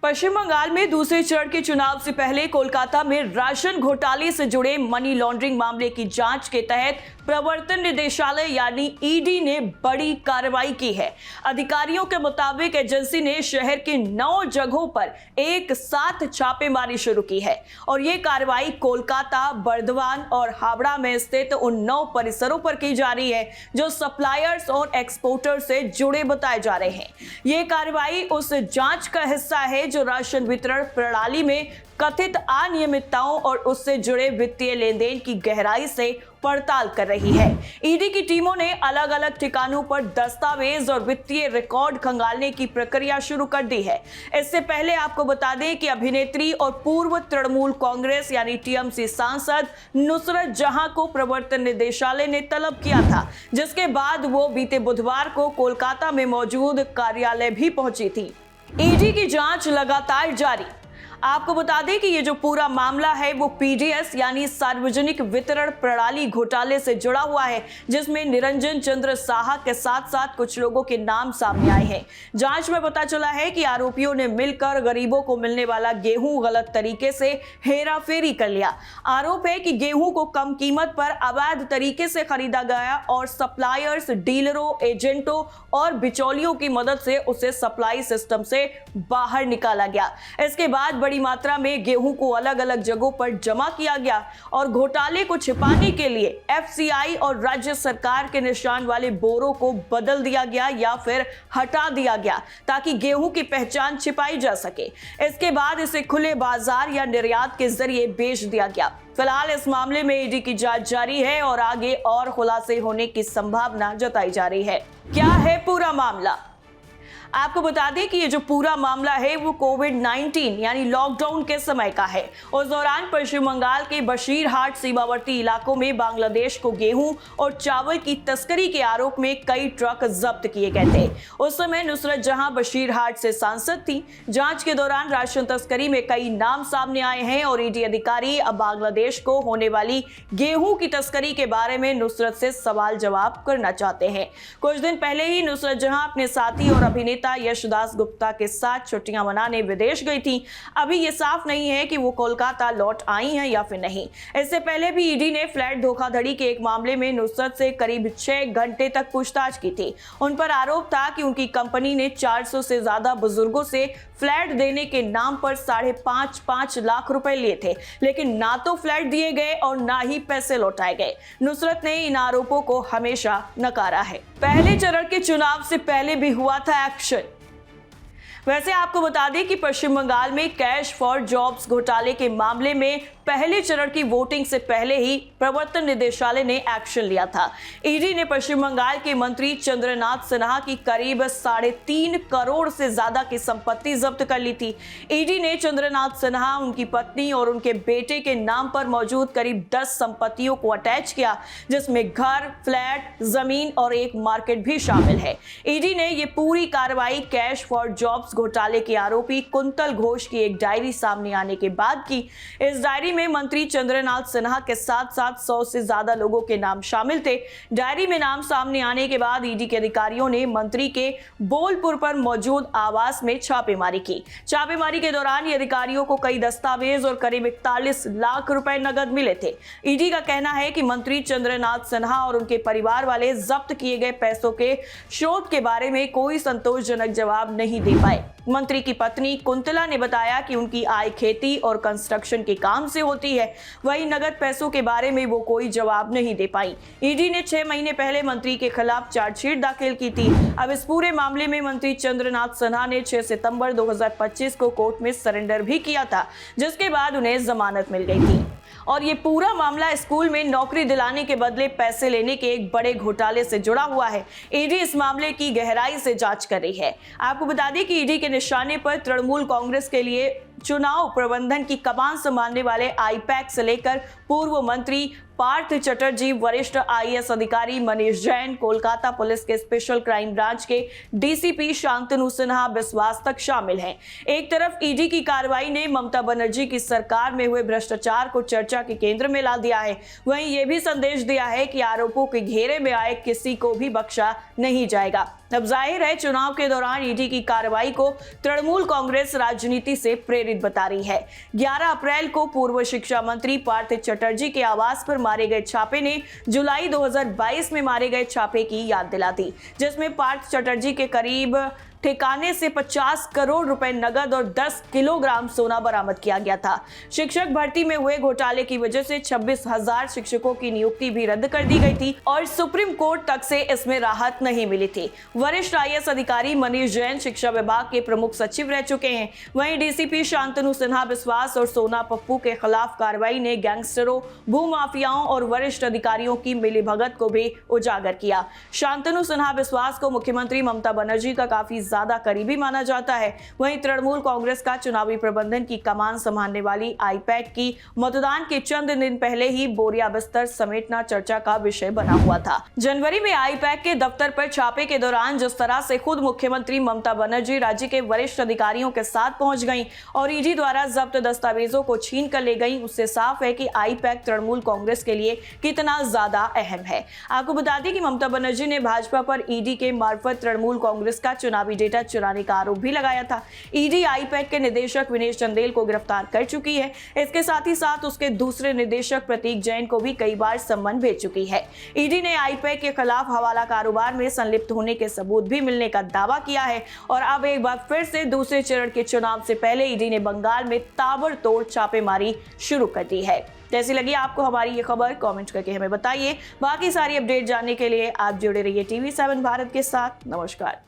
पश्चिम बंगाल में दूसरे चरण के चुनाव से पहले कोलकाता में राशन घोटाले से जुड़े मनी लॉन्ड्रिंग मामले की जांच के तहत प्रवर्तन निदेशालय यानी ईडी ने बड़ी कार्रवाई की है। अधिकारियों के मुताबिक एजेंसी ने शहर के 9 जगहों पर एक साथ छापेमारी शुरू की है और ये कार्रवाई कोलकाता, बर्धवान और हावड़ा में स्थित उन 9 परिसरों पर की जा रही है जो सप्लायर्स और एक्सपोर्टर से जुड़े बताए जा रहे हैं। ये कार्रवाई उस जांच का हिस्सा है जो राशन वितरण प्रणाली में कथित अनियमितताओं और उससे जुड़े वित्तीय लेनदेन की गहराई से पड़ताल कर रही है। ईडी की टीमों ने अलग अलग ठिकानों पर दस्तावेज और वित्तीय रिकॉर्ड खंगालने की प्रक्रिया शुरू कर दी है। इससे पहले आपको बता दें कि अभिनेत्री और पूर्व तृणमूल कांग्रेस यानी टीएमसी सांसद नुसरत जहां को प्रवर्तन निदेशालय ने तलब किया था, जिसके बाद वो बीते बुधवार को कोलकाता में मौजूद कार्यालय भी पहुंची थी। ईडी की जांच लगातार जारी। आपको बता दें कि ये जो पूरा मामला है वो पीडीएस यानी सार्वजनिक वितरण प्रणाली घोटाले से जुड़ा हुआ है, जिसमें निरंजन चंद्र साहा के साथ साथ कुछ लोगों के नाम सामने आए हैं। जांच में पता चला है कि आरोपियों ने मिलकर गरीबों को मिलने वाला गेहूं गलत तरीके से हेराफेरी कर लिया। आरोप है कि गेहूं को कम कीमत पर अवैध तरीके से खरीदा गया और सप्लायर्स, डीलरों, एजेंटों और बिचौलियों की मदद से उसे सप्लाई सिस्टम से बाहर निकाला गया। इसके बाद बड़ी मात्रा में गेहूं को अलग अलग जगहों पर जमा किया गया और घोटाले को छिपाने के लिए एफसीआई और राज्य सरकार के निशान वाले बोरों को बदल दिया गया या फिर हटा दिया गया ताकि गेहूं की पहचान छिपाई जा सके। इसके बाद इसे खुले बाजार या निर्यात के जरिए बेच दिया गया। फिलहाल इस मामले में ईडी की जांच जारी है और आगे और खुलासे होने की संभावना जताई जा रही है। क्या है पूरा मामला? आपको बता दें कि ये जो पूरा मामला है वो कोविड-19 यानी लॉकडाउन के समय का है। उस दौरान पश्चिम बंगाल के बशीरहाट सीमावर्ती इलाकों में बांग्लादेश को गेहूं और चावल की तस्करी के आरोप में कई ट्रक जब्त किए गए थे। उस समय नुसरत जहां बशीरहाट से सांसद थी। जांच के दौरान राशन तस्करी में कई नाम सामने आए हैं और ईडी अधिकारी अब बांग्लादेश को होने वाली गेहूं की तस्करी के बारे में नुसरत से सवाल जवाब करना चाहते हैं। कुछ दिन पहले ही नुसरत जहां अपने साथी और अभिनेता यशदास गुप्ता के साथ छुट्टियां मनाने विदेश गई थी। अभी ये साफ नहीं है कि वो कोलकाता लौट आई हैं या फिर नहीं। इससे पहले भी ईडी ने फ्लैट धोखाधड़ी के एक मामले में नुसरत से करीब 6 घंटे तक पूछताछ की थी। उन पर आरोप था कि उनकी कंपनी ने 400 से ज्यादा बुजुर्गों से फ्लैट देने के नाम पर 5.5 लाख रुपए लिए थे, लेकिन ना तो फ्लैट दिए गए और ना ही पैसे लौटाए गए। नुसरत ने इन आरोपों को हमेशा नकारा है। पहले चरण के चुनाव से पहले भी हुआ था एक्शन। वैसे आपको बता दें कि पश्चिम बंगाल में कैश फॉर जॉब्स घोटाले के मामले में पहले चरण की वोटिंग से पहले ही प्रवर्तन निदेशालय ने एक्शन लिया था। ईडी ने पश्चिम बंगाल के मंत्री चंद्रनाथ सिन्हा की करीब 3.5 करोड़ से ज्यादा की संपत्ति जब्त कर ली थी। ईडी ने चंद्रनाथ सिन्हा, उनकी पत्नी और उनके बेटे के नाम पर मौजूद करीब 10 संपत्तियों को अटैच किया, जिसमें घर, फ्लैट, जमीन और एक मार्केट भी शामिल है। ईडी ने ये पूरी कार्रवाई कैश फॉर जॉब्स घोटाले के आरोपी कुंतल घोष की एक डायरी सामने आने के बाद की। इस डायरी में मंत्री चंद्रनाथ सिन्हा के साथ साथ 100 से ज्यादा लोगों के नाम शामिल थे। डायरी में नाम सामने आने के बाद ईडी के अधिकारियों ने मंत्री के बोलपुर पर मौजूद आवास में छापेमारी की। छापेमारी के दौरान ये अधिकारियों को कई दस्तावेज और करीब 41 लाख रुपए नगद मिले थे। ईडी का कहना है कि मंत्री चंद्रनाथ सिन्हा और उनके परिवार वाले जब्त किए गए पैसों के स्रोत के बारे में कोई संतोषजनक जवाब नहीं दे पाए। मंत्री की पत्नी कुंतला ने बताया कि उनकी आय खेती और कंस्ट्रक्शन के काम से होती है, वही नगद पैसों के बारे में वो कोई जवाब नहीं दे पाई। ईडी ने 6 महीने पहले मंत्री के खिलाफ चार्जशीट दाखिल की थी। अब इस पूरे मामले में मंत्री चंद्रनाथ सिन्हा ने 6 सितंबर 2025 को कोर्ट में सरेंडर भी किया था, जिसके बाद उन्हें जमानत मिल गई थी। और ये पूरा मामला स्कूल में नौकरी दिलाने के बदले पैसे लेने के एक बड़े घोटाले से जुड़ा हुआ है। ईडी इस मामले की गहराई से जांच कर रही है। आपको बता दें कि ईडी के निशाने पर तृणमूल कांग्रेस के लिए चुनाव प्रबंधन की कमान संभालने वाले आईपैक से लेकर पूर्व मंत्री पार्थ चटर्जी, वरिष्ठ आईएएस अधिकारी मनीष जैन, कोलकाता पुलिस के स्पेशल क्राइम ब्रांच के डीसीपी शांतनु सिन्हा विश्वास तक शामिल हैं। एक तरफ ईडी की कार्रवाई ने ममता बनर्जी की सरकार में हुए भ्रष्टाचार को चर्चा के केंद्र में ला दिया है, वहीं यह भी संदेश दिया है कि आरोपों के घेरे में आए किसी को भी बख्शा नहीं जाएगा। अब जाहिर है चुनाव के दौरान ईडी की कार्रवाई को तृणमूल कांग्रेस राजनीति से प्रेरित बता रही है। 11 अप्रैल को पूर्व शिक्षा मंत्री पार्थ चटर्जी के आवास पर मारे गए छापे ने जुलाई 2022 में मारे गए छापे की याद दिला दी, जिसमें पार्थ चटर्जी के करीब ठिकाने से 50 करोड़ रुपए नगद और 10 किलोग्राम सोना बरामद किया गया था। शिक्षक भर्ती में हुए घोटाले की वजह से 26,000 शिक्षकों की नियुक्ति भी रद्द कर दी गई थी और सुप्रीम कोर्ट तक से इसमें राहत नहीं मिली थी। वरिष्ठ आईएएस अधिकारी मनीष जैन शिक्षा विभाग के प्रमुख सचिव रह चुके हैं। वहीं डीसीपी शांतनु सिन्हा विश्वास और सोना पप्पू के खिलाफ कार्रवाई ने गैंगस्टरों, भूमाफियाओं और वरिष्ठ अधिकारियों की मिलीभगत को भी उजागर किया। शांतनु सिन्हा विश्वास को मुख्यमंत्री ममता बनर्जी का काफी ज्यादा करीबी माना जाता है। वहीं तृणमूल कांग्रेस का चुनावी प्रबंधन की कमान संभालने वाली आईपैक की मतदान के चंद दिन पहले ही बोरिया बिस्तर समेटना चर्चा का विषय बना हुआ था। जनवरी में आईपैक के दफ्तर पर छापे के दौरान जिस तरह से खुद मुख्यमंत्री ममता बनर्जी राज्य के वरिष्ठ अधिकारियों के साथ पहुंच गईं और ईडी द्वारा जब्त दस्तावेजों को छीन कर ले गईं, उससे साफ है कि आईपैक तृणमूल कांग्रेस के लिए कितना ज्यादा अहम है। आपको बता दें कि ममता बनर्जी ने भाजपा पर ईडी के मार्फत तृणमूल कांग्रेस का चुनावी डेटा चुराने का आरोप भी लगाया था। ईडी आईपैक के निदेशक विनेश चंदेल को गिरफ्तार कर चुकी है। इसके साथ ही साथ उसके दूसरे निदेशक प्रतीक जैन को भी कई बार सम्मन भेज चुकी है। ईडी ने आईपैक के खिलाफ हवाला कारोबार में संलिप्त होने के सबूत भी मिलने का दावा किया है और अब एक बार फिर से दूसरे चरण के चुनाव से पहले ईडी ने बंगाल में ताबड़तोड़ छापेमारी शुरू कर दी है। कैसी लगी आपको हमारी ये खबर, कमेंट करके हमें बताइए। बाकी सारी अपडेट जानने के लिए आप जुड़े रहिए TV7 भारत के साथ। नमस्कार।